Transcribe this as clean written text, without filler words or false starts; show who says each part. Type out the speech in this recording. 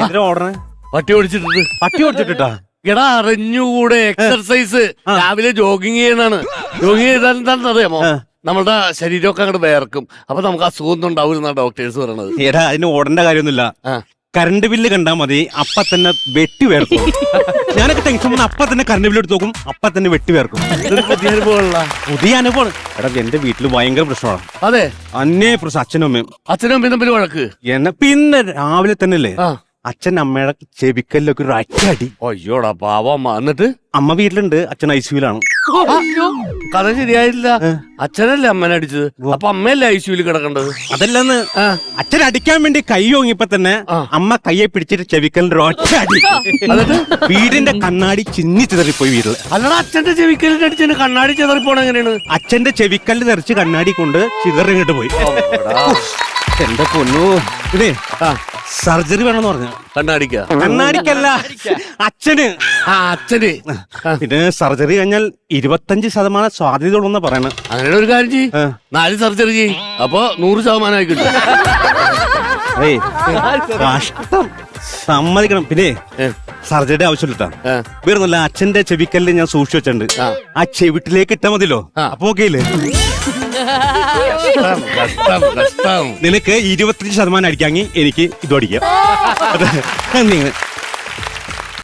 Speaker 1: എന്തിനാ ഓടണേ?
Speaker 2: പട്ടി ഓടിച്ചിട്ടുണ്ട്.
Speaker 1: പട്ടി ഓടിച്ചിട്ടാ?
Speaker 2: എടാ അറിഞ്ഞുകൂടെ, എക്സർസൈസ് രാവിലെ ജോഗിങ് ചെയ്യണാണ്. ജോഗിങ് ചെയ്താൽ എന്താണെന്ന് അറിയാമോ, നമ്മളുടെ ശരീരമൊക്കെ അങ്ങോട്ട് വേർക്കും. അപ്പൊ നമുക്ക് അസുഖമൊന്നും ഉണ്ടാവില്ലെന്നാ ഡോക്ടേഴ്സ് പറയണത്.
Speaker 1: എടാ അതിന് ഓടേണ്ട കാര്യമൊന്നുമില്ല. കറണ്ട് ബില്ല് കണ്ടാ മതി, അപ്പ തന്നെ വെട്ടി വേർക്കും. ഞാനൊക്കെ ടെൻഷൻ വന്ന് അപ്പ തന്നെ കറണ്ട് ബില്ല് എടുത്ത് നോക്കും, അപ്പ തന്നെ വെട്ടി വേർക്കും.
Speaker 2: പുതിയ അനുഭവമുള്ള
Speaker 1: പുതിയ അനുഭവമാണ്. എടാ എന്റെ വീട്ടില് ഭയങ്കര പ്രശ്നമാണ്.
Speaker 2: അതെ,
Speaker 1: അന്നേ പ്രശ്നം. അച്ഛനും അമ്മയും
Speaker 2: തമ്മിൽ വഴക്ക്.
Speaker 1: എന്നെ പിന്നെ രാവിലെ തന്നെ അല്ലേ അച്ഛൻ അമ്മയുടെ ചെവിക്കല്ലൊക്കെ ഒരു അടി.
Speaker 2: അയ്യോടാ പാവം. എന്നിട്ട്
Speaker 1: അമ്മ വീട്ടിലുണ്ട്, അച്ഛൻ ഐസിയുലാണ്.
Speaker 2: കഥ ശരിയായില്ല. അച്ഛനല്ലേ അമ്മനെ അടിച്ചത്, അപ്പൊ അമ്മയല്ലേ ഐസിയുവിൽ കിടക്കേണ്ടത്?
Speaker 1: അതല്ലെന്ന്, അച്ഛൻ അടിക്കാൻ വേണ്ടി കൈ ഓങ്ങിയപ്പോ തന്നെ അമ്മ കയ്യെ പിടിച്ചിട്ട് ചെവിക്കലിന്റെ ഒറ്റ അടി.
Speaker 2: എന്നിട്ട്
Speaker 1: വീടിന്റെ കണ്ണാടി ചിന്നി ചിതറിപ്പോയി വീട്ടില്.
Speaker 2: അല്ലടാ, അച്ഛന്റെ ചെവിക്കലിന്റെ അടിച്ചതിന് കണ്ണാടി ചിതറിപ്പോണ എങ്ങനെയാണ്?
Speaker 1: അച്ഛന്റെ ചെവിക്കല്ല് തെറിച്ച് കണ്ണാടി കൊണ്ട് ചിതറിങ്ങോട്ട് പോയി. എന്റെ പൊന്നു, ഇതേ സർജറി വേണമെന്ന് പറഞ്ഞു. കണ്ണാടിക്കല്ല, അച്ഛന്.
Speaker 2: അച്ഛന്
Speaker 1: പിന്നെ സർജറി കഴിഞ്ഞാൽ 25% സാധ്യതയുള്ളൂന്നാ പറയണത്.
Speaker 2: അങ്ങനെ ഒരു കാര്യം ചെയ്യ്, 4 സർജറി ചെയ്യ്, അപ്പൊ 100% ആയി കിട്ടും.
Speaker 1: കഷ്ടം, സമ്മതിക്കണം. പിന്നെ സർജറിയുടെ ആവശ്യമില്ല. വേറൊന്നുമില്ല, അച്ഛന്റെ ചെവിക്കല്ല് ഞാൻ സൂക്ഷിച്ചു വെച്ചിട്ടുണ്ട്. ആ ചെവിട്ടിലേക്ക് ഇട്ടാ മതിയല്ലോ, അപ്പൊ ഓക്കെയില്ലേ? നിനക്ക് 25% അടിക്കാമെങ്കിൽ എനിക്ക് ഇതും അടിക്കാം.